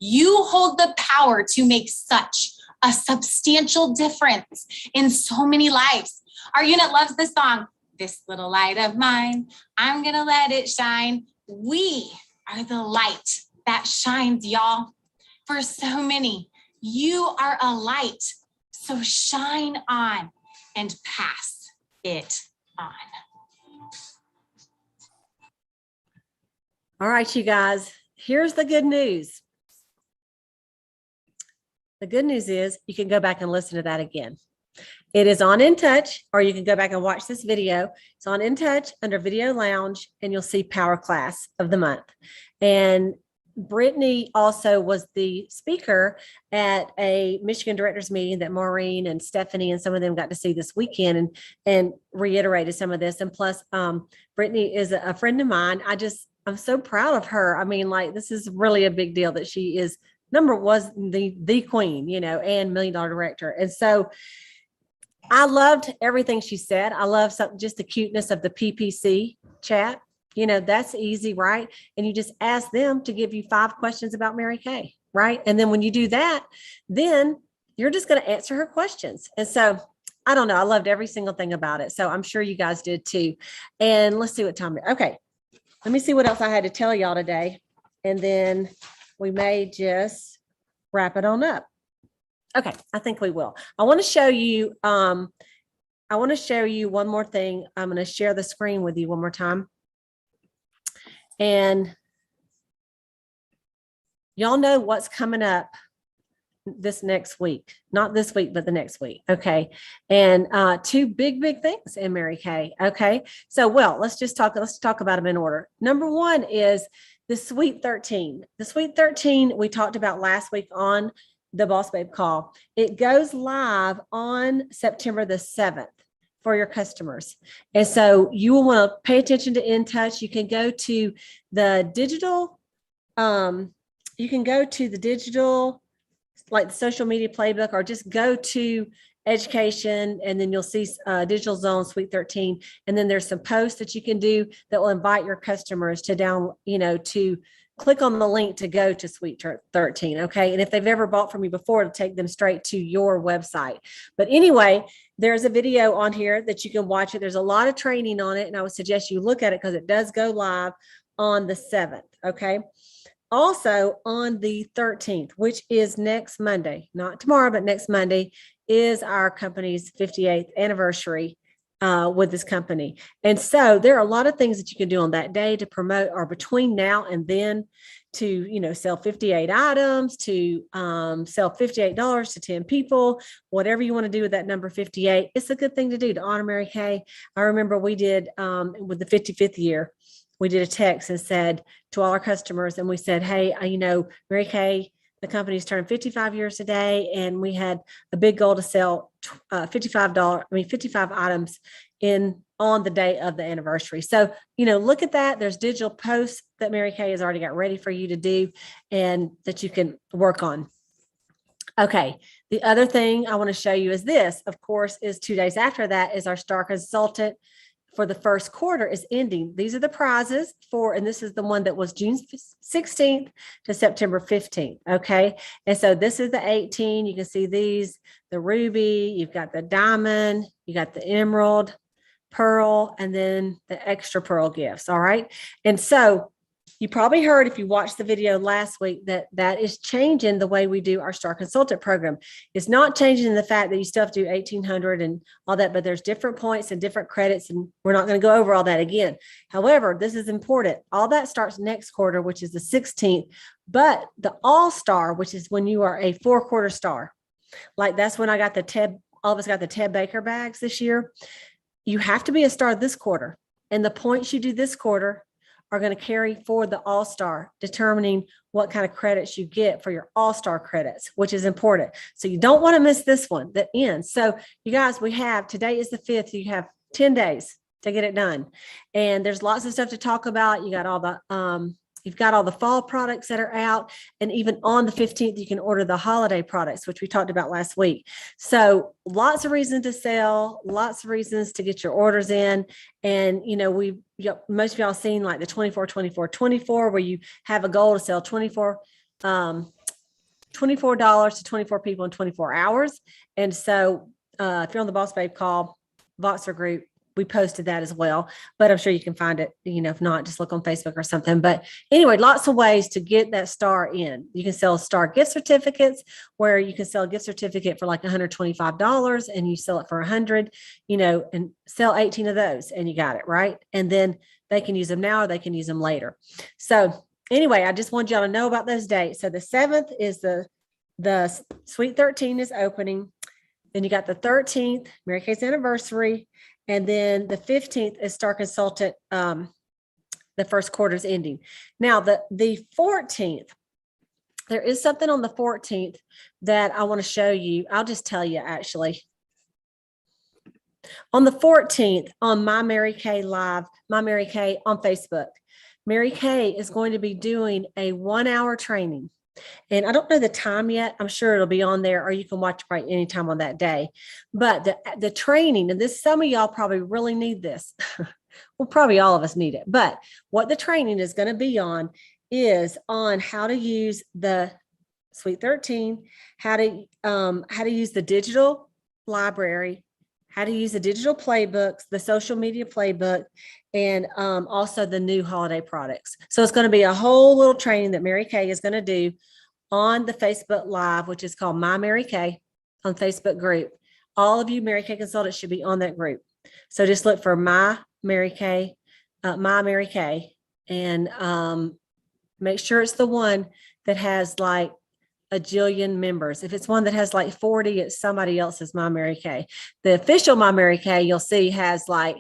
You hold the power to make such a substantial difference in so many lives. Our unit loves this song, "This Little Light of Mine, I'm gonna let it shine." We are the light that shines, y'all. For so many, you are a light. So shine on and pass it on. All right, you guys, here's the good news. The good news is you can go back and listen to that again. It is on In Touch, or you can go back and watch this video. It's on In Touch under Video Lounge, and you'll see Power Class of the Month. And Brittani also was the speaker at a Michigan directors meeting that Maureen and Stephanie and some of them got to see this weekend, and reiterated some of this. And plus, Brittani is a friend of mine. I'm so proud of her. I mean, like, this is really a big deal that she is was the queen, and $1 million director. And so I loved everything she said. I love just the cuteness of the PPC chat. That's easy, right? And you just ask them to give you 5 questions about Mary Kay, right? And then when you do that, then you're just going to answer her questions. And so I don't know. I loved every single thing about it. So I'm sure you guys did too. And let's see what time. Okay. Let me see what else I had to tell y'all today. And then we may just wrap it on up. Okay, I think we will. I want to show you one more thing. I'm going to share the screen with you one more time. And y'all know what's coming up this next week. Not this week, but the next week. Okay. And 2 big things in Mary Kay. Okay. So, let's talk about them in order. Number 1 is the Sweet 13. The Sweet 13 we talked about last week on the Boss Babe call. It goes live on September the 7th for your customers. And so you will want to pay attention to In Touch. You can go to the digital, like the social media playbook, or just go to education, and then you'll see Digital Zone Sweet 13. And then there's some posts that you can do that will invite your customers to to click on the link to go to Sweet 13. Okay. And if they've ever bought from you before, it'll take them straight to your website. But anyway, there's a video on here that you can watch it. There's a lot of training on it, and I would suggest you look at it because it does go live on the 7th. Okay. Also on the 13th, which is next Monday, not tomorrow, but next Monday, is our company's 58th anniversary. with this company. And so there are a lot of things that you can do on that day to promote, or between now and then, to, you know, sell 58 items, to sell $58 to 10 people, whatever you want to do with that number 58. It's a good thing to do to honor Mary Kay. I remember we did with the 55th year, we did a text and said to all our customers, and we said, hey, you know, Mary Kay, the company's turned 55 years today, and we had a big goal to sell $55 55 items on the day of the anniversary. So, you know, look at that. There's digital posts that Mary Kay has already got ready for you to do and that you can work on. Okay. The other thing I want to show you is this, of course, is 2 days after that is our Star Consultant for the first quarter is ending. These are the prizes for, and this is the one that was June 16th to September 15th. Okay. And so this is the 18. You can see these, the ruby, you've got the diamond, you got the emerald, pearl, and then the extra pearl gifts. All right. And so you probably heard, if you watched the video last week, that is changing the way we do our Star Consultant program. It's not changing the fact that you still have to do 1,800 and all that, but there's different points and different credits, and we're not going to go over all that again. However, this is important. All that starts next quarter, which is the 16th, but the All-Star, which is when you are a 4-quarter star, like that's when I got all of us got the Ted Baker bags this year. You have to be a star this quarter, and the points you do this quarter are going to carry for the All-Star, determining what kind of credits you get for your All-Star credits, which is important. So you don't want to miss this one that ends. So you guys, today is the 5th. You have 10 days to get it done. And there's lots of stuff to talk about. You got all the, you've got all the fall products that are out. And even on the 15th, you can order the holiday products, which we talked about last week. So lots of reasons to sell, lots of reasons to get your orders in. And, you know, most of y'all seen like the 24, 24, 24, where you have a goal to sell $24 to 24 people in 24 hours. And so if you're on the Boss Babe Call Voxer group, we posted that as well, but I'm sure you can find it, you know, if not, just look on Facebook or something. But anyway, lots of ways to get that star in. You can sell star gift certificates, where you can sell a gift certificate for like $125 and you sell it for $100, you know, and sell 18 of those and you got it, right? And then they can use them now or they can use them later. So anyway, I just want y'all to know about those dates. So the 7th is the Sweet 13 is opening. Then you got the 13th, Mary Kay's anniversary. And then the 15th is Star Consultant. The first quarter is ending. Now, the 14th, there is something on the 14th that I want to show you. I'll just tell you, actually. On the 14th, on My Mary Kay Live, My Mary Kay on Facebook, Mary Kay is going to be doing a 1-hour training. And I don't know the time yet. I'm sure it'll be on there, or you can watch right anytime on that day. But the training, and this, some of y'all probably really need this. Well, probably all of us need it. But what the training is going to be on is on how to use the Sweet 13, how to use the digital library, how to use the digital playbooks, the social media playbook, and also the new holiday products. So it's going to be a whole little training that Mary Kay is going to do on the Facebook Live, which is called My Mary Kay on Facebook group. All of you Mary Kay consultants should be on that group. So just look for My Mary Kay, and make sure it's the one that has like a jillion members. If it's one that has like 40, it's somebody else's My Mary Kay. The official My Mary Kay, you'll see, has like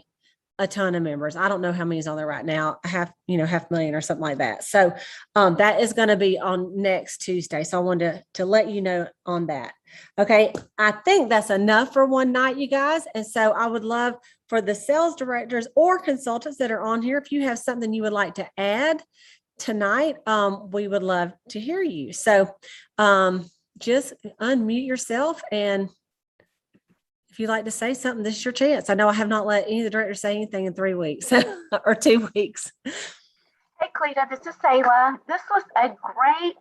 a ton of members. I don't know how many is on there right now. Half million or something like that. So that is going to be on next Tuesday. So I wanted to let you know on that. Okay. I think that's enough for one night, you guys. And so I would love for the sales directors or consultants that are on here, if you have something you would like to add tonight, we would love to hear you. So just unmute yourself, and if you'd like to say something, this is your chance. I know I have not let any of the directors say anything in 3 weeks or 2 weeks. Hey, Cleta, this is Sayla. This was a great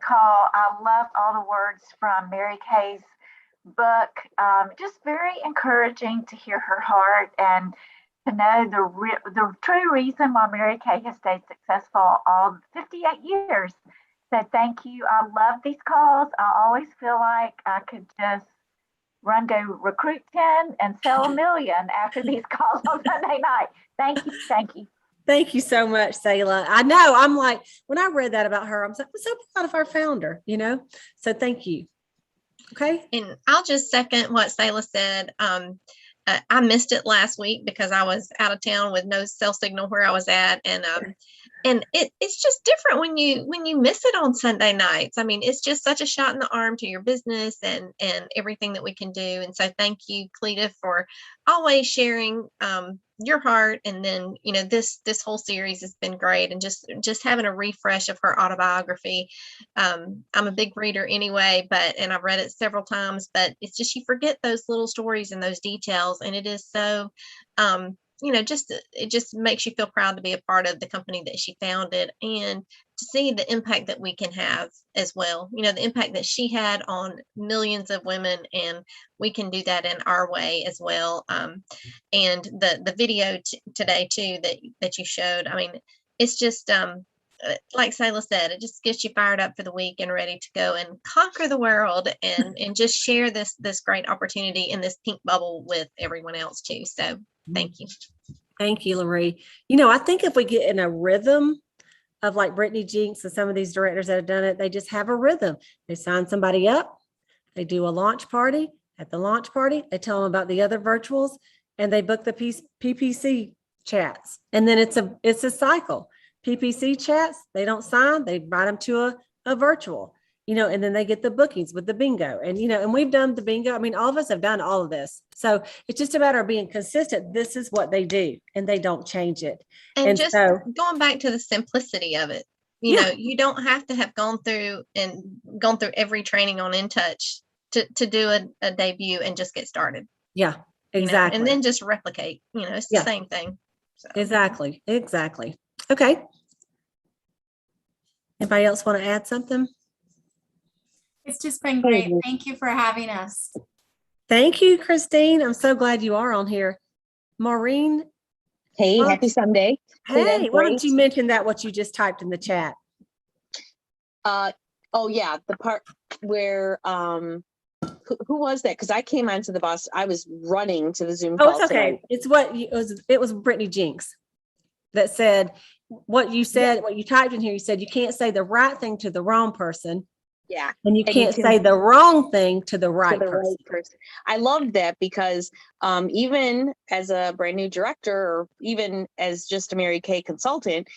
call. I loved all the words from Mary Kay's book. Just very encouraging to hear her heart and to know the true reason why Mary Kay has stayed successful all 58 years. So thank you. I love these calls. I always feel like I could just run, go recruit 10 and sell 1 million after these calls on Sunday night. Thank you. Thank you. Thank you so much, Selah. I know, I'm like, when I read that about her, I'm so proud of our founder, so thank you. Okay. And I'll just second what Selah said. I missed it last week because I was out of town with no cell signal where I was at. And it's just different when you miss it on Sunday nights. I mean, it's just such a shot in the arm to your business and everything that we can do. And so thank you, Cleta, for always sharing your heart. And then, this whole series has been great. And just having a refresh of her autobiography. I'm a big reader anyway, and I've read it several times, but it's just, you forget those little stories and those details. And it is so, it just makes you feel proud to be a part of the company that she founded and to see the impact that we can have as well. The impact that she had on millions of women, and we can do that in our way as well. And the video today too, that you showed, I mean, it's just, like Selah said, it just gets you fired up for the week and ready to go and conquer the world and just share this great opportunity in this pink bubble with everyone else too. So thank you. Thank you, Loree. I think if we get in a rhythm of like Brittani Jinks and some of these directors that have done it, they just have a rhythm. They sign somebody up, they do a launch party. At the launch party, they tell them about the other virtuals, and they book the PPC chats. And then it's a cycle. PPC chats, they don't sign, they invite them to a virtual, and then they get the bookings with the bingo. And, and we've done the bingo. I mean, all of us have done all of this. So it's just a matter of being consistent. This is what they do, and they don't change it. And just so, going back to the simplicity of it, you don't have to have gone through every training on InTouch to do a debut and just get started. Yeah, exactly. And then just replicate, it's the same thing. So. Exactly. Okay. Anybody else want to add something? It's just been great. Thank you for having us. Thank you, Christine. I'm so glad you are on here. Maureen. Hey, happy Sunday. Hey, why don't you mention what you just typed in the chat? Oh yeah, the part where who was that? Because I came onto the bus. I was running to the Zoom call. Oh, it's okay. Tonight. It was Brittani Jinks that said what you said, what you typed in here. You said you can't say the right thing to the wrong person. Yeah. And you can't say the wrong thing to the right person. I love that because even as a brand new director, or even as just a Mary Kay consultant,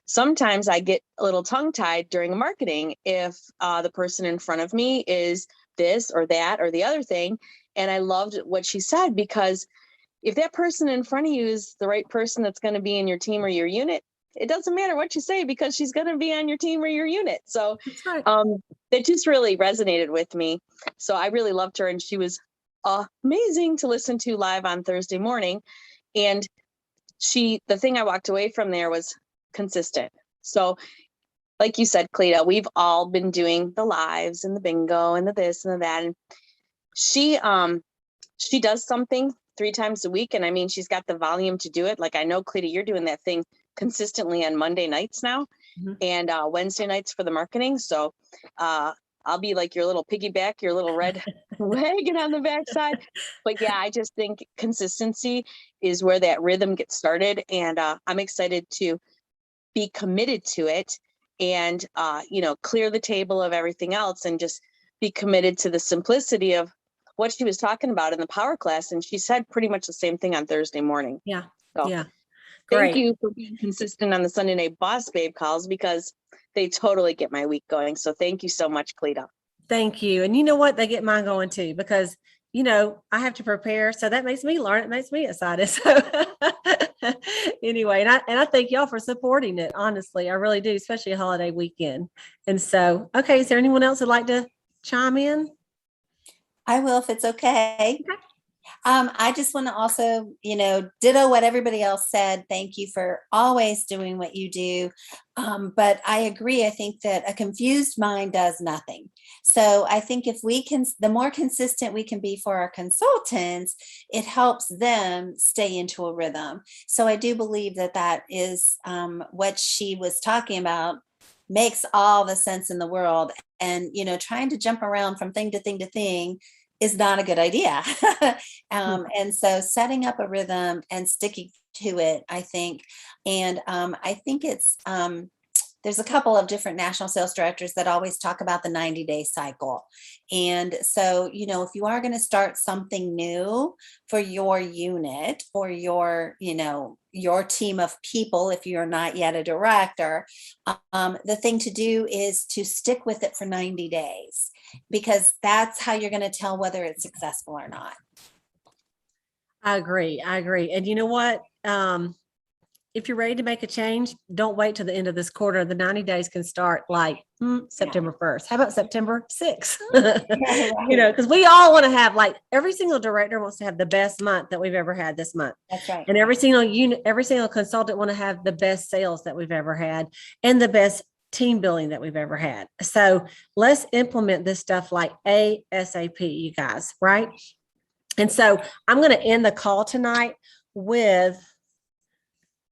sometimes I get a little tongue tied during marketing if the person in front of me is this or that or the other thing. And I loved what she said, because if that person in front of you is the right person that's going to be in your team or your unit, it doesn't matter what you say, because she's going to be on your team or your unit. So that just really resonated with me. So I really loved her, and she was amazing to listen to live on Thursday morning. And the thing I walked away from there was consistent. So like you said, Cleta, we've all been doing the lives and the bingo and the this and the that. And she does something 3 times a week. And I mean, she's got the volume to do it. Like, I know, Cleta, you're doing that thing consistently on Monday nights now, and Wednesday nights for the marketing. So I'll be like your little piggyback, your little red wagon on the backside. But yeah, I just think consistency is where that rhythm gets started. And I'm excited to be committed to it and, clear the table of everything else and just be committed to the simplicity of what she was talking about in the power class. And she said pretty much the same thing on Thursday morning. Yeah. So, yeah. Thank you for being consistent on the Sunday night boss babe calls, because they totally get my week going. So thank you so much, Cleta. Thank you. And you know what? They get mine going too, because, I have to prepare. So that makes me learn. It makes me excited. So anyway, and I thank y'all for supporting it. Honestly, I really do, especially a holiday weekend. And so, okay. Is there anyone else who'd like to chime in? I will, if it's okay. I just want to also, ditto what everybody else said. Thank you for always doing what you do. But I agree. I think that a confused mind does nothing. So I think if we can, the more consistent we can be for our consultants, it helps them stay into a rhythm. So I do believe that is what she was talking about. Makes all the sense in the world. And, trying to jump around from thing to thing to thing is not a good idea. And so setting up a rhythm and sticking to it, I think, and I think it's, there's a couple of different national sales directors that always talk about the 90-day cycle. And so, if you are going to start something new for your unit or your team of people, if you're not yet a director, the thing to do is to stick with it for 90 days, because that's how you're going to tell whether it's successful or not. I agree. And you know what? If you're ready to make a change, don't wait till the end of this quarter. The 90 days can start like September 1st. How about September 6th? Because we all want to have, like, every single director wants to have the best month that we've ever had this month. That's right. And every single unit, every single consultant want to have the best sales that we've ever had and the best team building that we've ever had. So let's implement this stuff like ASAP, you guys, right? And so I'm going to end the call tonight with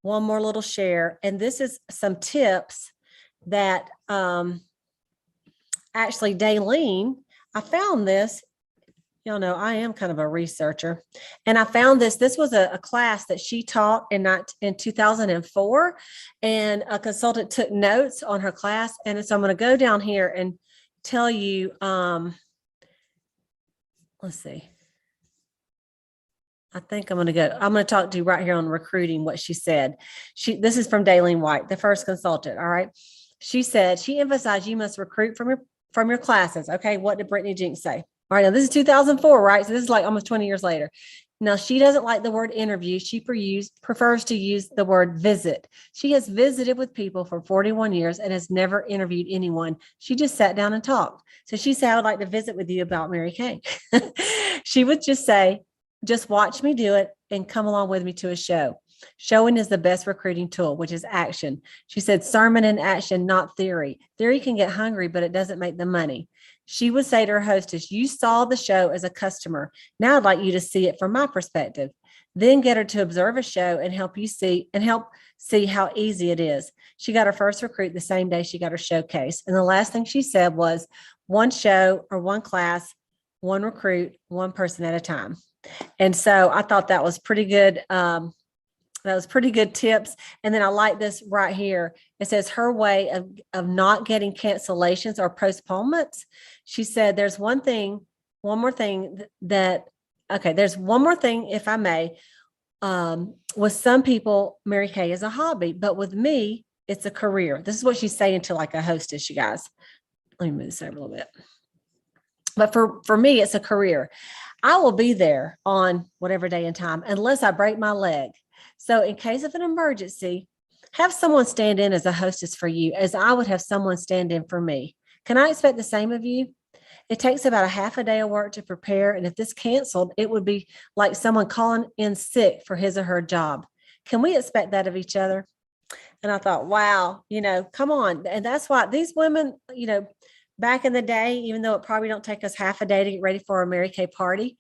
one more little share. And this is some tips that actually Dalene, I found this, I am kind of a researcher, and I found this was a class that she taught in 2004, and a consultant took notes on her class. And so I'm going to go down here and tell you, let's see. I think I'm going to talk to you right here on recruiting, what she said. This is from Dalene White, the first consultant. All right. She said, she emphasized you must recruit from your classes. Okay. What did Brittani Jinks say? All right. Now this is 2004, right? So this is like almost 20 years later. Now, she doesn't like the word interview. She prefers to use the word visit. She has visited with people for 41 years and has never interviewed anyone. She just sat down and talked. So she said, I would like to visit with you about Mary Kay. She would just say, just watch me do it and come along with me to a show. Showing is the best recruiting tool, which is action. She said, sermon and action, not theory. Theory can get hungry, but it doesn't make the money. She would say to her hostess, you saw the show as a customer. Now I'd like you to see it from my perspective. Then get her to observe a show and help see how easy it is. She got her first recruit the same day she got her showcase. And the last thing she said was, one show or one class, one recruit, one person at a time. And so I thought that was pretty good. That was pretty good tips. And then I like this right here. It says her way of not getting cancellations or postponements. She said, there's one more thing, if I may. With some people, Mary Kay is a hobby, but with me, it's a career. This is what she's saying to like a hostess, you guys. Let me move this over a little bit. But for me, it's a career. I will be there on whatever day and time unless I break my leg. So in case of an emergency, have someone stand in as a hostess for you, as I would have someone stand in for me. Can I expect the same of you? It takes about a half a day of work to prepare. And if this canceled, it would be like someone calling in sick for his or her job. Can we expect that of each other? And I thought, wow, come on. And that's why these women, back in the day, even though it probably don't take us half a day to get ready for a Mary Kay party,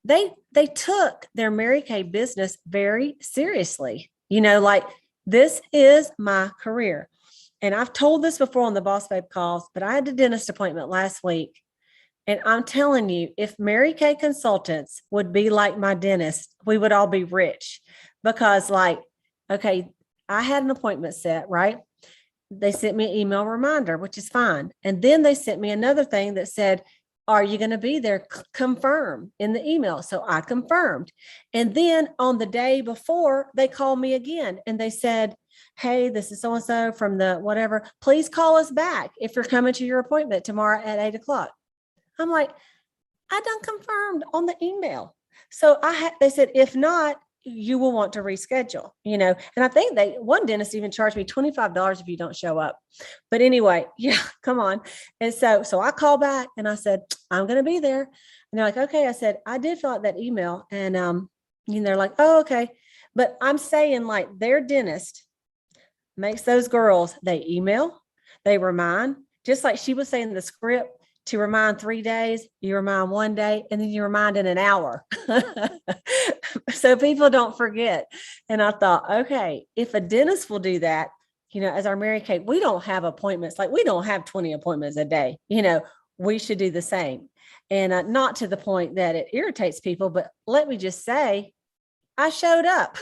they took their Mary Kay business very seriously. Like, this is my career. And I've told this before on the Boss Babe calls, but I had a dentist appointment last week. And I'm telling you, if Mary Kay consultants would be like my dentist, we would all be rich. Because I had an appointment set, right? They sent me an email reminder, which is fine. And then they sent me another thing that said, are you going to be there? Confirm in the email. So I confirmed. And then on the day before, they called me again and they said, hey, this is so-and-so from the whatever. Please call us back if you're coming to your appointment tomorrow at 8:00. I'm like, I done confirmed on the email. So they said, if not, you will want to reschedule, and I think one dentist even charged me $25 if you don't show up. But anyway, yeah, come on. And so I called back and I said, I'm going to be there. And they're like, okay. I said, I did fill out that email. And, they're like, oh, okay. But I'm saying, like, their dentist makes those girls, they email, they remind, just like she was saying in the script, to remind 3 days, you remind 1 day, and then you remind in an hour. So people don't forget. And I thought, okay, if a dentist will do that, as our Mary Kay, we don't have appointments. Like, we don't have 20 appointments a day. we should do the same. And not to the point that it irritates people, but let me just say, I showed up.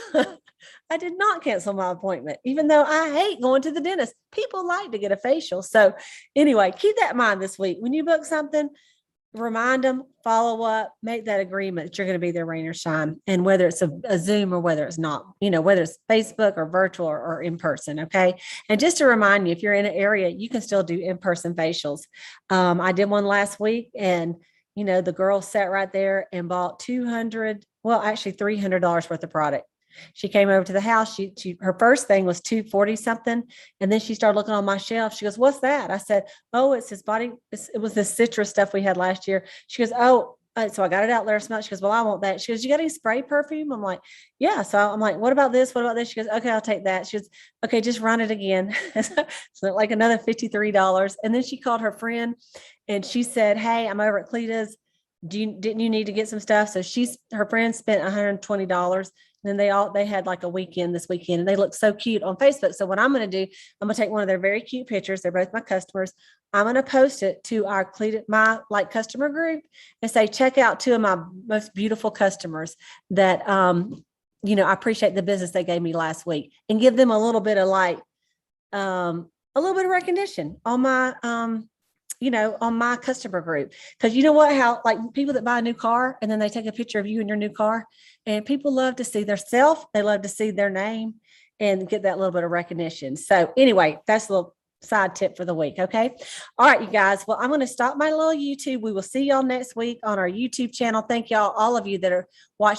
I did not cancel my appointment, even though I hate going to the dentist. People like to get a facial. So anyway, keep that in mind this week. When you book something, remind them, follow up, make that agreement that you're going to be there rain or shine. And whether it's a Zoom or whether it's not, whether it's Facebook or virtual or in person. Okay. And just to remind you, if you're in an area, you can still do in-person facials. I did one last week, and the girl sat right there and bought $300 worth of product. She came over to the house. Her first thing was $240 something. And then she started looking on my shelf. She goes, "What's that?" I said, "Oh, it's his body. It was this citrus stuff we had last year." She goes, "Oh," so I got it out there. Smell. She goes, "Well, I want that." She goes, "You got any spray perfume?" I'm like, "Yeah." So I'm like, "What about this? What about this?" She goes, "Okay, I'll take that." She goes, "Okay, just run it again." So like another $53. And then she called her friend and she said, "Hey, I'm over at Cleta's. Didn't you need to get some stuff?" So her friend spent $120. And then they had like a weekend this weekend, and they look so cute on Facebook. So what I'm going to do, I'm going to take one of their very cute pictures. They're both my customers. I'm going to post it to my customer group and say, check out two of my most beautiful customers that, I appreciate the business they gave me last week, and give them a little bit of recognition on my, on my customer group. Because you know what, how like people that buy a new car and then they take a picture of you in your new car, and people love to see their self. They love to see their name and get that little bit of recognition. So anyway, that's a little side tip for the week. Okay. All right, you guys. Well, I'm going to stop my little YouTube. We will see y'all next week on our YouTube channel. Thank y'all, all of you that are watching.